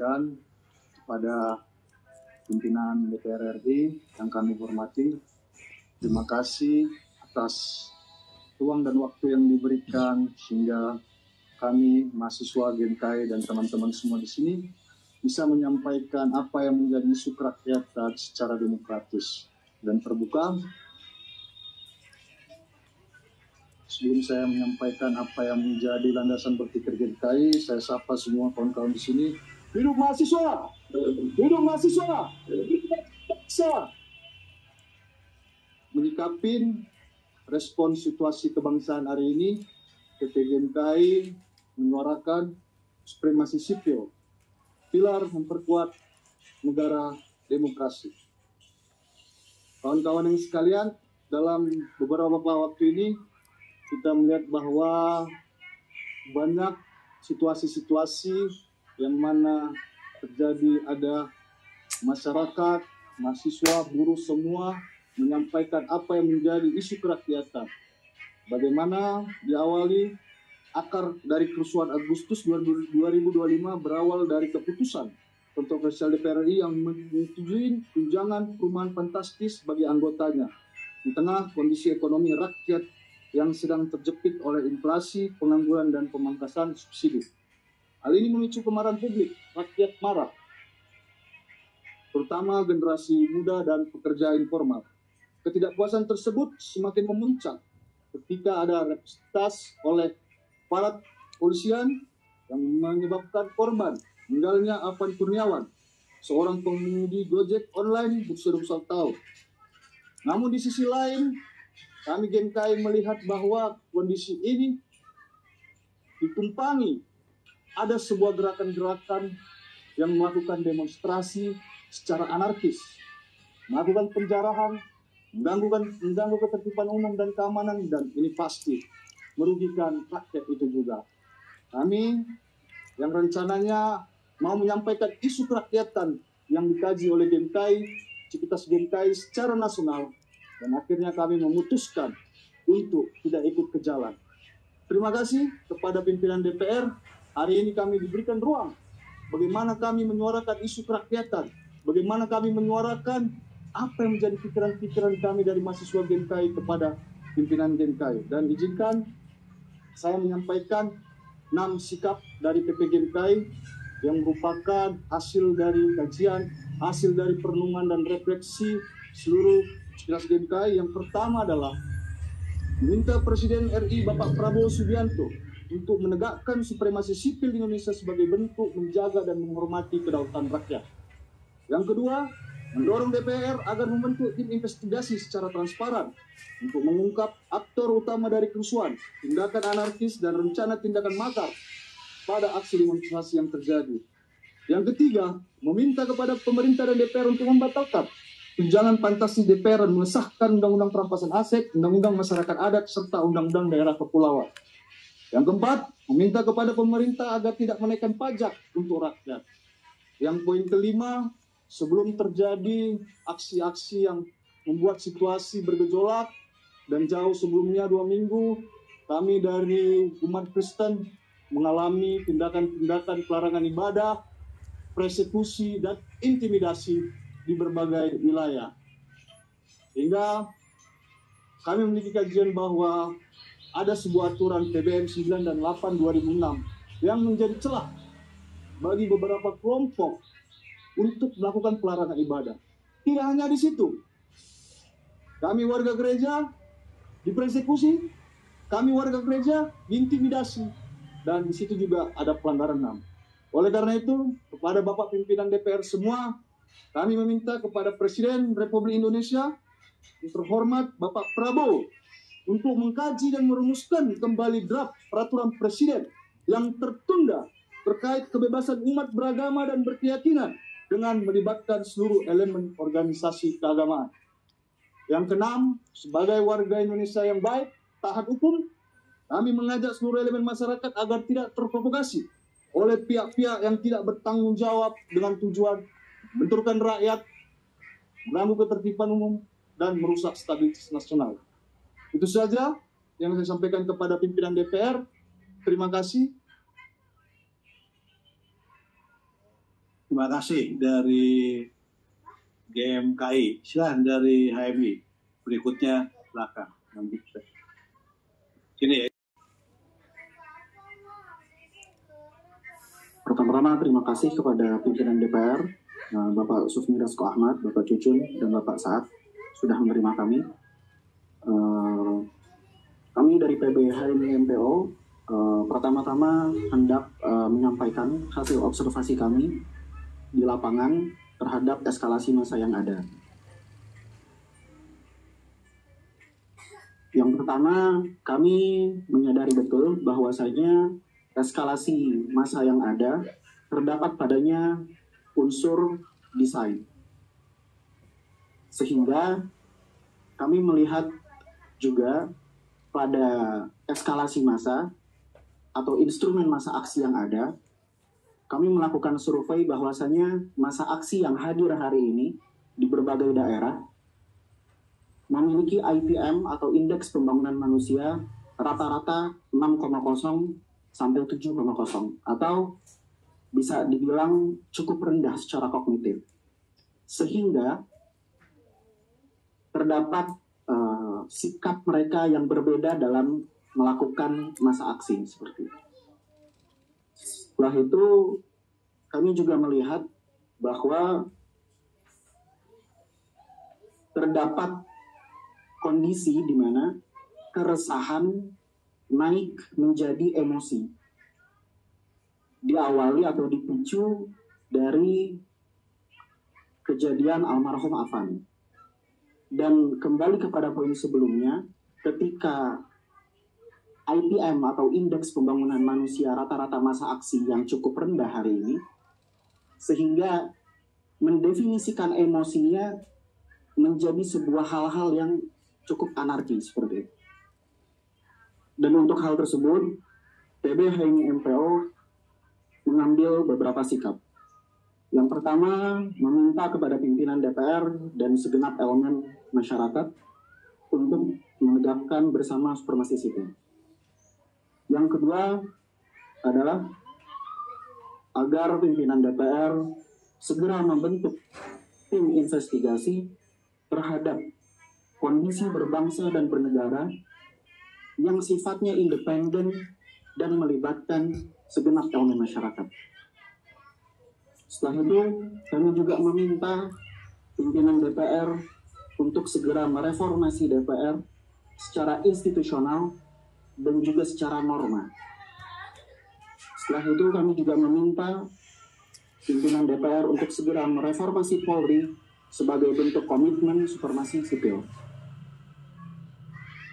menyampaikan kepada pimpinan DPR RI yang kami hormati, terima kasih atas ruang dan waktu yang diberikan sehingga kami mahasiswa GEMKAI dan teman-teman semua di sini bisa menyampaikan apa yang menjadi isu kerakyatan secara demokratis dan terbuka. Sebelum saya menyampaikan apa yang menjadi landasan berpikir GEMKAI, saya sapa semua kawan-kawan di sini. Hidup mahasiswa! Hidup mahasiswa! Bangsa! Menyikapin respon situasi kebangsaan hari ini, PP GEMKAI menyuarakan supremasi sipil, pilar memperkuat negara demokrasi. Kawan-kawan yang sekalian, dalam beberapa waktu ini kita melihat bahwa banyak situasi-situasi yang mana terjadi, ada masyarakat, mahasiswa, buruh semua menyampaikan apa yang menjadi isu kerakyatan. Bagaimana diawali akar dari kerusuhan Agustus 2025 berawal dari keputusan kontroversial DPR RI yang menyetujui tunjangan perumahan fantastis bagi anggotanya di tengah kondisi ekonomi rakyat yang sedang terjepit oleh inflasi, pengangguran, dan pemangkasan subsidi. Hal ini memicu kemarahan publik, rakyat marah, terutama generasi muda dan pekerja informal. Ketidakpuasan tersebut semakin memuncak ketika ada representasi oleh aparat polisian yang menyebabkan korban meninggalnya Afan Kurniawan, seorang pengemudi Gojek online berusia 21 tahun. Namun di sisi lain, kami GEMKAI melihat bahwa kondisi ini ditumpangi ada sebuah gerakan-gerakan yang melakukan demonstrasi secara anarkis, melakukan penjarahan, mengganggu ketertiban umum dan keamanan, dan ini pasti merugikan rakyat itu juga. Kami yang rencananya mau menyampaikan isu kerakyatan yang dikaji oleh GEMKAI, Civitas GEMKAI secara nasional, dan akhirnya kami memutuskan untuk tidak ikut ke jalan. Terima kasih kepada pimpinan DPR. Hari ini kami diberikan ruang bagaimana kami menyuarakan isu kerakyatan, bagaimana kami menyuarakan apa yang menjadi pikiran-pikiran kami dari mahasiswa GEMKAI kepada pimpinan GEMKAI. Dan izinkan saya menyampaikan 6 sikap dari PP GEMKAI yang merupakan hasil dari kajian, hasil dari perenungan dan refleksi seluruh Civitas GEMKAI. Yang pertama adalah meminta Presiden RI Bapak Prabowo Subianto untuk menegakkan supremasi sipil di Indonesia sebagai bentuk menjaga dan menghormati kedaulatan rakyat. Yang kedua, mendorong DPR agar membentuk tim investigasi secara transparan untuk mengungkap aktor utama dari kerusuhan, tindakan anarkis, dan rencana tindakan makar pada aksi demonstrasi yang terjadi. Yang ketiga, meminta kepada pemerintah dan DPR untuk membatalkan tunjangan fantastis DPR dan mengesahkan Undang-Undang Perampasan Aset, Undang-Undang Masyarakat Adat, serta Undang-Undang Daerah Kepulauan. Yang keempat, meminta kepada pemerintah agar tidak menaikkan pajak untuk rakyat. Yang poin kelima, sebelum terjadi aksi-aksi yang membuat situasi bergejolak, dan jauh sebelumnya 2 minggu, kami dari umat Kristen mengalami tindakan-tindakan pelarangan ibadah, persekusi, dan intimidasi di berbagai wilayah. Hingga kami memiliki kajian bahwa ada sebuah aturan PBM 9 dan 8 2006 yang menjadi celah bagi beberapa kelompok untuk melakukan pelarangan ibadah. Tidak hanya di situ. Kami warga gereja dipersekusi, kami warga gereja diintimidasi, dan di situ juga ada pelanggaran HAM. Oleh karena itu, kepada Bapak pimpinan DPR semua, kami meminta kepada Presiden Republik Indonesia yang terhormat Bapak Prabowo untuk mengkaji dan merumuskan kembali draft peraturan Presiden yang tertunda terkait kebebasan umat beragama dan berkeyakinan dengan melibatkan seluruh elemen organisasi keagamaan. Yang keenam, sebagai warga Indonesia yang baik, taat hukum, kami mengajak seluruh elemen masyarakat agar tidak terprovokasi oleh pihak-pihak yang tidak bertanggung jawab dengan tujuan benturkan rakyat, mengganggu ketertiban umum, dan merusak stabilitas nasional. Itu saja yang saya sampaikan kepada pimpinan DPR. Terima kasih. Terima kasih dari GMKI. Silahkan dari HMI. Berikutnya silakan. Sini ya. Pertama-tama terima kasih kepada pimpinan DPR, Bapak Sufmi Dasko Ahmad, Bapak Cucun, dan Bapak Saad sudah menerima kami. Kami dari PB HMI MPO pertama-tama hendak menyampaikan hasil observasi kami di lapangan terhadap eskalasi massa yang ada. Yang pertama, kami menyadari betul bahwasanya eskalasi massa yang ada terdapat padanya unsur desain. Sehingga kami melihat juga pada eskalasi massa atau instrumen massa aksi yang ada, kami melakukan survei bahwasanya massa aksi yang hadir hari ini di berbagai daerah memiliki IPM atau Indeks Pembangunan Manusia rata-rata 6,0 sampai 7,0 atau bisa dibilang cukup rendah secara kognitif. Sehingga terdapat sikap mereka yang berbeda dalam melakukan massa aksi seperti itu. Setelah itu kami juga melihat bahwa terdapat kondisi di mana keresahan naik menjadi emosi. Diawali atau dipicu dari kejadian almarhum Afan. Dan kembali kepada poin sebelumnya, ketika IPM atau Indeks Pembangunan Manusia rata-rata massa aksi yang cukup rendah hari ini, sehingga mendefinisikan emosinya menjadi sebuah hal-hal yang cukup anarkis seperti itu. Dan untuk hal tersebut, PB HMI MPO mengambil beberapa sikap. Yang pertama, meminta kepada pimpinan DPR dan segenap elemen masyarakat untuk menegakkan bersama supremasi sipil. Yang kedua adalah agar pimpinan DPR segera membentuk tim investigasi terhadap kondisi berbangsa dan bernegara yang sifatnya independen dan melibatkan segenap elemen masyarakat. Setelah itu, kami juga meminta pimpinan DPR untuk segera mereformasi DPR secara institusional dan juga secara norma. Setelah itu, kami juga meminta pimpinan DPR untuk segera mereformasi Polri sebagai bentuk komitmen supremasi sipil.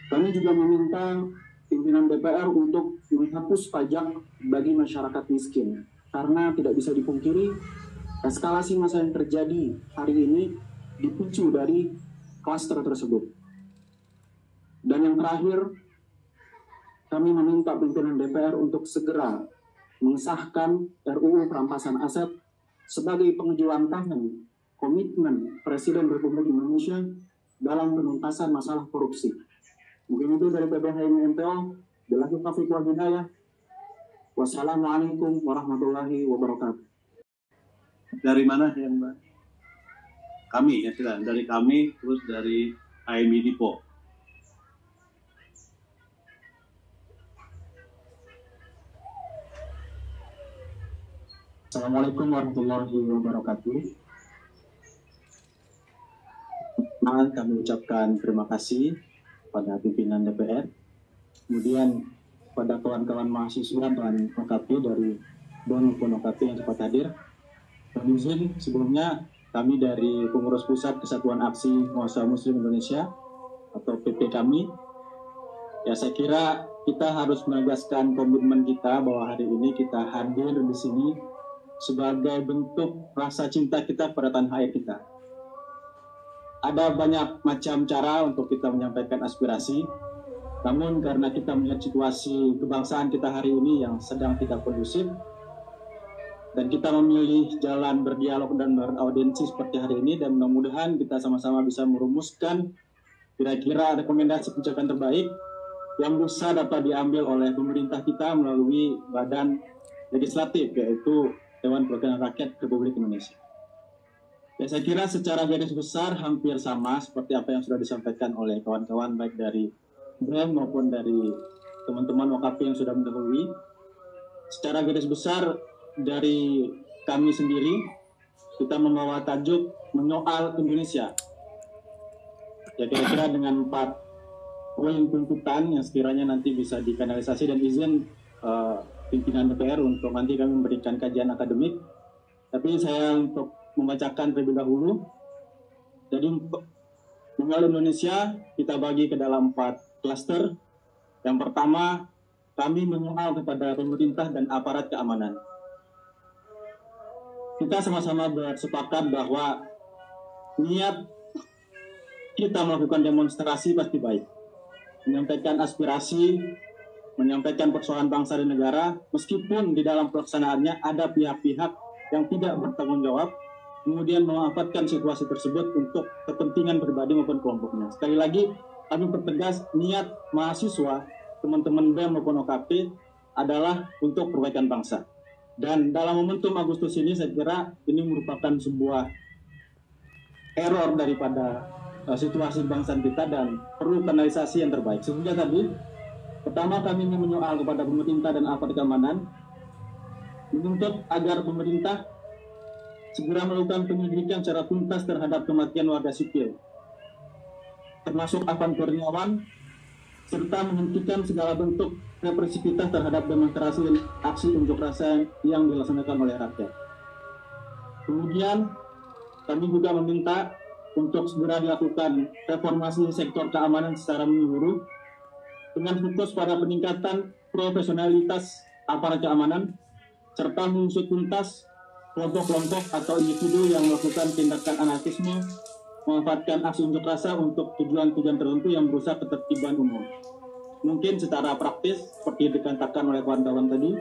Kami juga meminta pimpinan DPR untuk menghapus pajak bagi masyarakat miskin. Karena tidak bisa dipungkiri, eskalasi massa yang terjadi hari ini dipicu dari klaster tersebut. Dan yang terakhir, kami meminta pimpinan DPR untuk segera mengesahkan RUU Perampasan Aset sebagai pengejawantahan komitmen Presiden Republik Indonesia dalam penuntasan masalah korupsi. Mungkin itu dari PB HMI MPO. Billahi taufiq wal hidayah. Wassalamualaikum warahmatullahi wabarakatuh. Dari mana yang Mbak? Kami ya, silakan. Dari kami, terus dari HMI Dipo. Assalamualaikum warahmatullahi wabarakatuh. Kami ucapkan terima kasih pada pimpinan DPR, kemudian pada kawan-kawan mahasiswa dan OKP dari DON maupun OKP yang cepat hadir. Kami izin sebelumnya kami dari Pengurus Pusat Kesatuan Aksi Mahasiswa Muslim Indonesia atau PP kami, ya saya kira kita harus menegaskan komitmen kita bahwa hari ini kita hadir di sini sebagai bentuk rasa cinta kita pada tanah air kita. Ada banyak macam cara untuk kita menyampaikan aspirasi, namun karena kita melihat situasi kebangsaan kita hari ini yang sedang tidak kondusif, dan kita memilih jalan berdialog dan beraudiensi seperti hari ini, dan mudah-mudahan kita sama-sama bisa merumuskan kira-kira rekomendasi kebijakan terbaik yang bisa dapat diambil oleh pemerintah kita melalui badan legislatif, yaitu Dewan Perwakilan Rakyat Republik Indonesia. Ya, saya kira secara garis besar hampir sama seperti apa yang sudah disampaikan oleh kawan-kawan baik dari BEM maupun dari teman-teman OKP yang sudah mendahului. Secara garis besar dari kami sendiri, kita membawa tajuk menyoal Indonesia. Ya, kira-kira dengan 4 poin tuntutan yang sekiranya nanti bisa dikanalisasi dan izin pimpinan DPR untuk nanti kami memberikan kajian akademik. Tapi saya untuk membacakan terlebih dahulu. Jadi mengenal Indonesia kita bagi ke dalam 4 klaster. Yang pertama, kami menyoal kepada pemerintah dan aparat keamanan. Kita sama-sama bersepakat bahwa niat kita melakukan demonstrasi pasti baik. Menyampaikan aspirasi, menyampaikan persoalan bangsa dan negara, meskipun di dalam pelaksanaannya ada pihak-pihak yang tidak bertanggung jawab, kemudian memanfaatkan situasi tersebut untuk kepentingan pribadi maupun kelompoknya. Sekali lagi, kami pertegas niat mahasiswa, teman-teman BEM maupun OKP adalah untuk perbaikan bangsa. Dan dalam momentum Agustus ini, saya kira ini merupakan sebuah error daripada situasi bangsa kita dan perlu kanalisasi yang terbaik. Sehingga tadi, pertama kami ingin menyoal kepada pemerintah dan aparat keamanan, menuntut agar pemerintah segera melakukan penyelidikan secara tuntas terhadap kematian warga sipil, termasuk Afan Kurniawan, serta menghentikan segala bentuk represivitas terhadap demonstrasi dan aksi unjuk rasa yang dilaksanakan oleh rakyat. Kemudian, kami juga meminta untuk segera dilakukan reformasi sektor keamanan secara menyeluruh dengan fokus pada peningkatan profesionalitas aparat keamanan, serta mengusut tuntas kelompok-kelompok atau individu yang melakukan tindakan anarkisme, memanfaatkan aksi unjuk rasa untuk tujuan-tujuan tertentu yang merusak ketertiban umum. Mungkin secara praktis, seperti dikatakan oleh kawan-kawan tadi,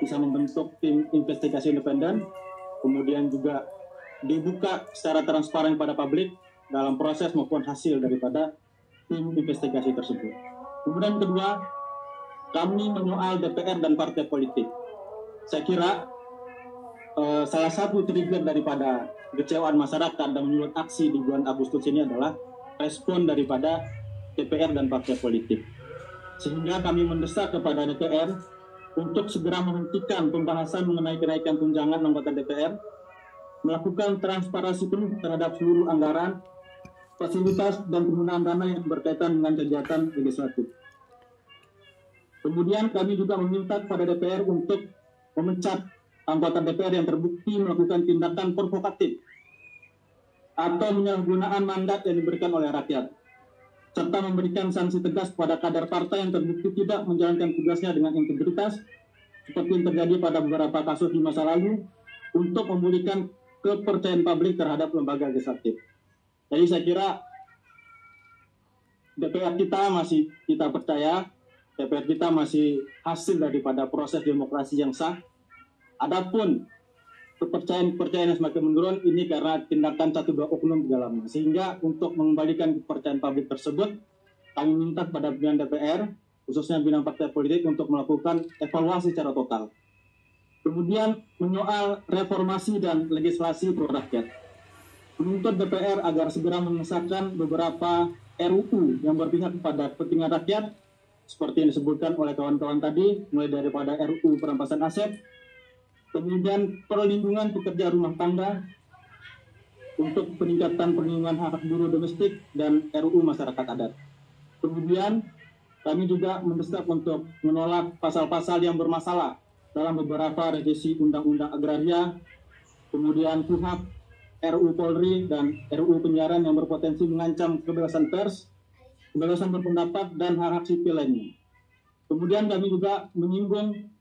bisa membentuk tim investigasi independen, kemudian juga dibuka secara transparan pada publik dalam proses maupun hasil daripada tim investigasi tersebut. Kemudian kedua, kami menyoal DPR dan partai politik. Saya kira salah satu trigger daripada kecewaan masyarakat dan menyulut aksi di bulan Agustus ini adalah respon daripada DPR dan partai politik. Sehingga kami mendesak kepada DPR untuk segera menghentikan pembahasan mengenai kenaikan tunjangan anggota DPR, melakukan transparansi penuh terhadap seluruh anggaran, fasilitas, dan penggunaan dana yang berkaitan dengan kegiatan legislatif. Kemudian kami juga meminta kepada DPR untuk memecat anggota DPR yang terbukti melakukan tindakan provokatif atau penyalahgunaan mandat yang diberikan oleh rakyat, serta memberikan sanksi tegas kepada kader partai yang terbukti tidak menjalankan tugasnya dengan integritas, seperti yang terjadi pada beberapa kasus di masa lalu, untuk memulihkan kepercayaan publik terhadap lembaga legislatif. Jadi saya kira DPR kita masih kita percaya, DPR kita masih hasil daripada proses demokrasi yang sah. Adapun kepercayaan yang semakin menurun ini karena tindakan 1-2 oknum di dalamnya. Sehingga untuk mengembalikan kepercayaan publik tersebut, kami minta kepada pimpinan DPR, khususnya pimpinan partai politik, untuk melakukan evaluasi secara total. Kemudian menyoal reformasi dan legislasi pro rakyat. Menuntut DPR agar segera mengesahkan beberapa RUU yang berpihak kepada kepentingan rakyat, seperti yang disebutkan oleh kawan-kawan tadi, mulai daripada RUU perampasan aset, kemudian perlindungan pekerja rumah tangga untuk peningkatan perlindungan hak buruh domestik, dan RUU masyarakat adat. Kemudian kami juga mendesak untuk menolak pasal-pasal yang bermasalah dalam beberapa revisi Undang-Undang Agraria, kemudian KUHP, RUU Polri, dan RUU Penyiaran yang berpotensi mengancam kebebasan pers, kebebasan berpendapat, dan hak-hak sipil lainnya. Kemudian kami juga menyinggung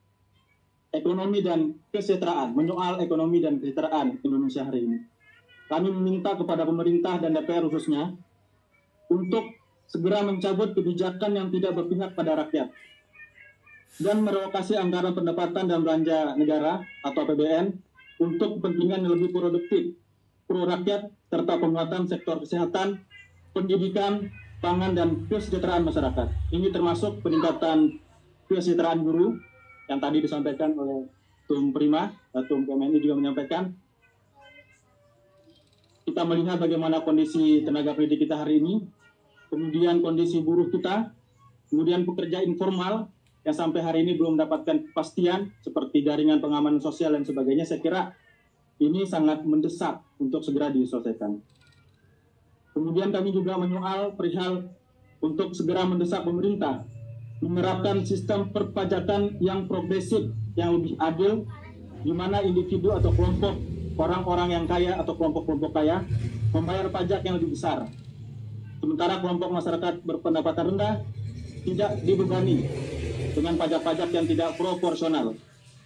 ekonomi dan kesejahteraan, menyoal ekonomi dan kesejahteraan Indonesia hari ini. Kami meminta kepada pemerintah dan DPR khususnya untuk segera mencabut kebijakan yang tidak berpihak pada rakyat dan merelokasi anggaran pendapatan dan belanja negara atau APBN untuk kepentingan yang lebih produktif, pro rakyat, serta penguatan sektor kesehatan, pendidikan, pangan, dan kesejahteraan masyarakat. Ini termasuk peningkatan kesejahteraan guru yang tadi disampaikan oleh Tum Prima, Tum KMNI juga menyampaikan, kita melihat bagaimana kondisi tenaga pendidik kita hari ini, kemudian kondisi buruh kita, kemudian pekerja informal yang sampai hari ini belum mendapatkan kepastian seperti jaringan pengamanan sosial dan sebagainya. Saya kira ini sangat mendesak untuk segera diselesaikan. Kemudian kami juga menyoal perihal untuk segera mendesak pemerintah menerapkan sistem perpajakan yang progresif, yang lebih adil, di mana individu atau kelompok orang-orang yang kaya atau kelompok-kelompok kaya membayar pajak yang lebih besar. Sementara kelompok masyarakat berpendapatan rendah tidak dibebani dengan pajak-pajak yang tidak proporsional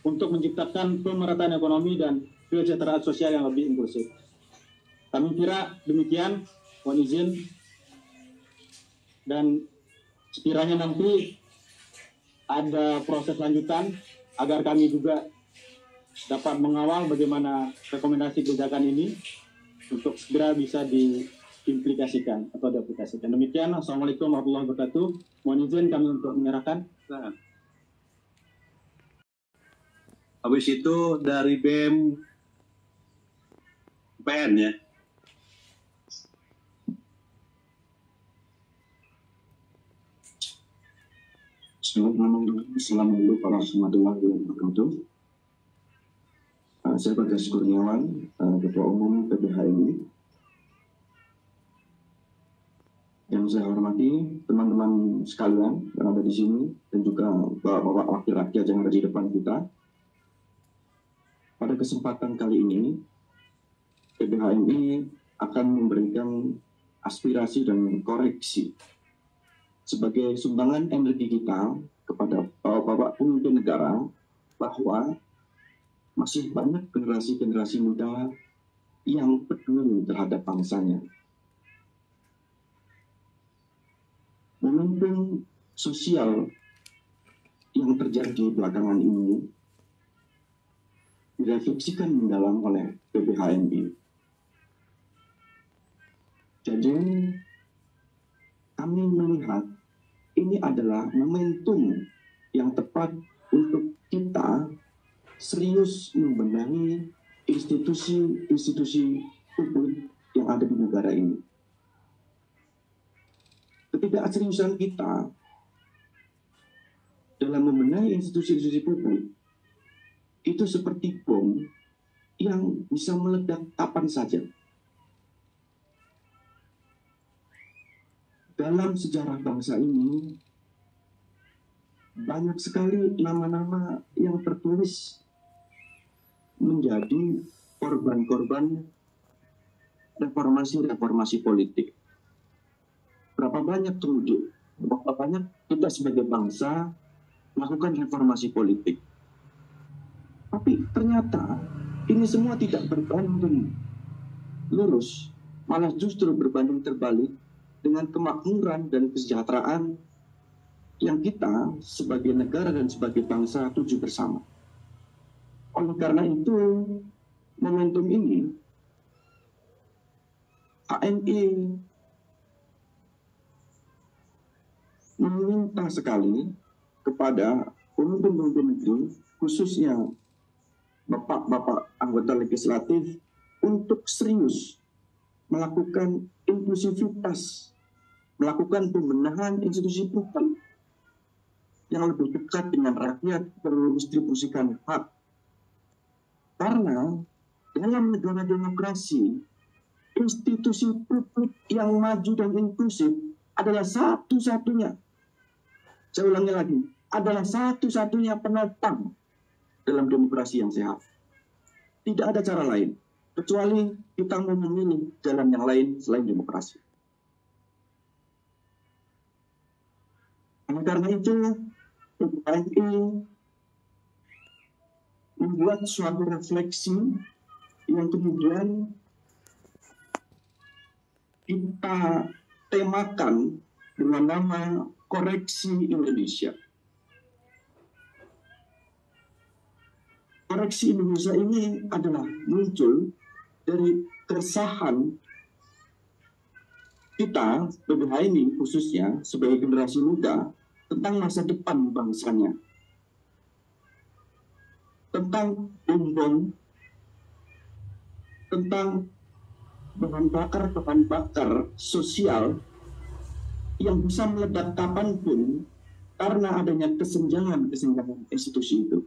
untuk menciptakan pemerataan ekonomi dan kesejahteraan sosial yang lebih inklusif. Kami kira demikian, mohon izin, dan sekiranya nanti ada proses lanjutan agar kami juga dapat mengawal bagaimana rekomendasi kebijakan ini untuk segera bisa diimplikasikan atau diaplikasikan. Demikian, Assalamualaikum warahmatullahi wabarakatuh. Mohon izin kami untuk menyerahkan. Habis itu dari BEM PN ya. Assalamualaikum warahmatullahi wabarakatuh. Saya Bagas Kurniawan, Ketua Umum PBHMI. Yang saya hormati teman-teman sekalian yang ada di sini dan juga bapak-bapak wakil rakyat yang ada di depan kita. Pada kesempatan kali ini, PBHMI akan memberikan aspirasi dan koreksi sebagai sumbangan energi kita kepada bapak-bapak pemimpin negara bahwa masih banyak generasi-generasi muda yang peduli terhadap bangsanya. Momentum sosial yang terjadi belakangan ini direfleksikan mendalam oleh PBHMI. Jadi, kami melihat ini adalah momentum yang tepat untuk kita serius membenahi institusi-institusi publik yang ada di negara ini. Ketidakseriusan kita dalam membenahi institusi-institusi publik itu seperti bom yang bisa meledak kapan saja. Dalam sejarah bangsa ini, banyak sekali nama-nama yang tertulis menjadi korban-korban reformasi-reformasi politik. Berapa banyak kemudian, berapa banyak kita sebagai bangsa melakukan reformasi politik. Tapi ternyata ini semua tidak berbanding lurus, malah justru berbanding terbalik dengan kemakmuran dan kesejahteraan yang kita sebagai negara dan sebagai bangsa tuju bersama. Oleh karena itu, momentum ini, HMI meminta sekali kepada pemimpin-pemimpin negeri, khususnya bapak-bapak anggota legislatif, untuk serius melakukan inklusivitas, melakukan pembenahan institusi publik yang lebih dekat dengan rakyat, mendistribusikan hak. Karena dalam negara demokrasi, institusi publik yang maju dan inklusif adalah satu-satunya, saya ulangi lagi, adalah satu-satunya penopang dalam demokrasi yang sehat. Tidak ada cara lain, kecuali kita mau memilih jalan yang lain selain demokrasi. Oleh karena itu, PBHMI membuat suatu refleksi yang kemudian kita temakan dengan nama Koreksi Indonesia. Koreksi Indonesia ini adalah muncul dari keresahan kita, PBHMI khususnya sebagai generasi muda, tentang masa depan bangsanya. tentang bom, tentang bahan bakar sosial yang bisa meledak kapanpun karena adanya kesenjangan institusi itu.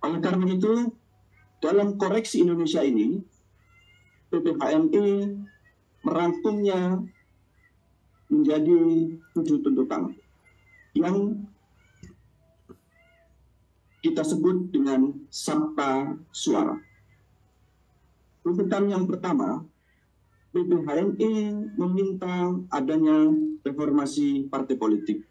Oleh karena itu, dalam koreksi Indonesia ini, PPHMI merangkumnya menjadi 7 tuntutan yang kita sebut dengan sabta suara. Tuntutan yang pertama, PPHMI meminta adanya reformasi partai politik.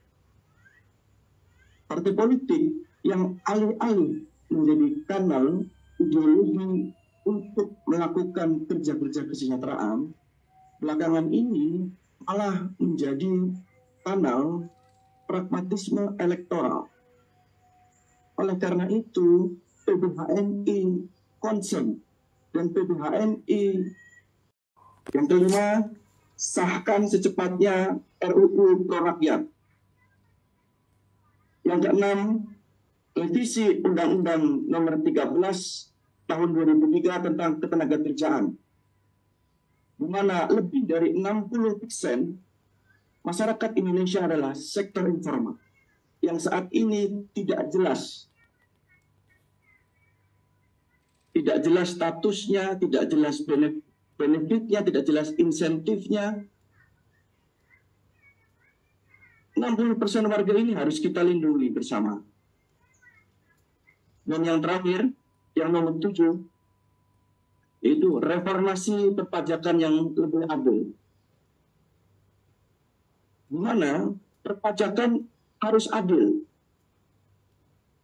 Partai politik yang alih-alih menjadi kanal ideologi untuk melakukan kerja-kerja kesejahteraan, belakangan ini malah menjadi kanal pragmatisme elektoral. Oleh karena itu, PPHMI concern dan PPHMI yang kelima, sahkan secepatnya RUU Pro Rakyat. Yang keenam, revisi Undang-Undang Nomor 13 Tahun 2003 tentang Ketenagakerjaan, di mana lebih dari 60% masyarakat Indonesia adalah sektor informal yang saat ini tidak jelas statusnya, tidak jelas benefitnya, tidak jelas insentifnya. 60% warga ini harus kita lindungi bersama. Dan yang terakhir, yang nomor 7, yaitu reformasi perpajakan yang lebih adil. Di mana perpajakan harus adil.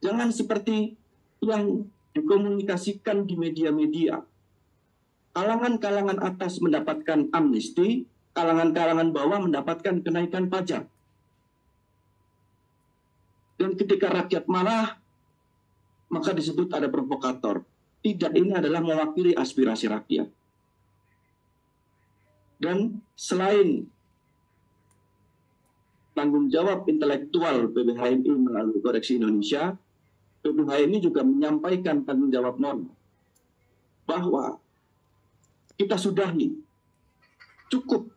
Jangan seperti yang dikomunikasikan di media-media. Kalangan-kalangan atas mendapatkan amnesti, kalangan-kalangan bawah mendapatkan kenaikan pajak. Dan ketika rakyat marah, maka disebut ada provokator. Tidak, ini adalah mewakili aspirasi rakyat. Dan selain tanggung jawab intelektual PPHMI melalui Koreksi Indonesia, PPHMI juga menyampaikan tanggung jawab moral bahwa kita sudahi, cukup.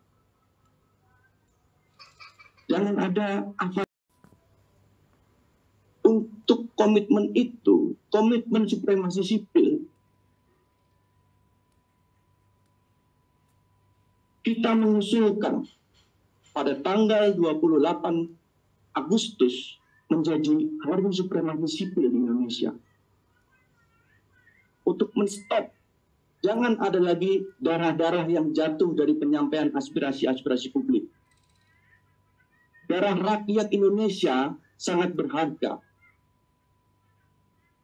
Jangan ada apa. Untuk komitmen itu, komitmen supremasi sipil, kita mengusulkan pada tanggal 28 Agustus menjadi Hari Supremasi Sipil di Indonesia. Untuk menstop, jangan ada lagi darah-darah yang jatuh dari penyampaian aspirasi-aspirasi publik. Darah rakyat Indonesia sangat berharga.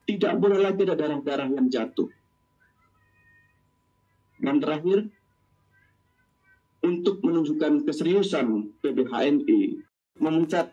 Tidak boleh lagi ada darah-darah yang jatuh. Dan terakhir, untuk menunjukkan keseriusan PPHMI memecat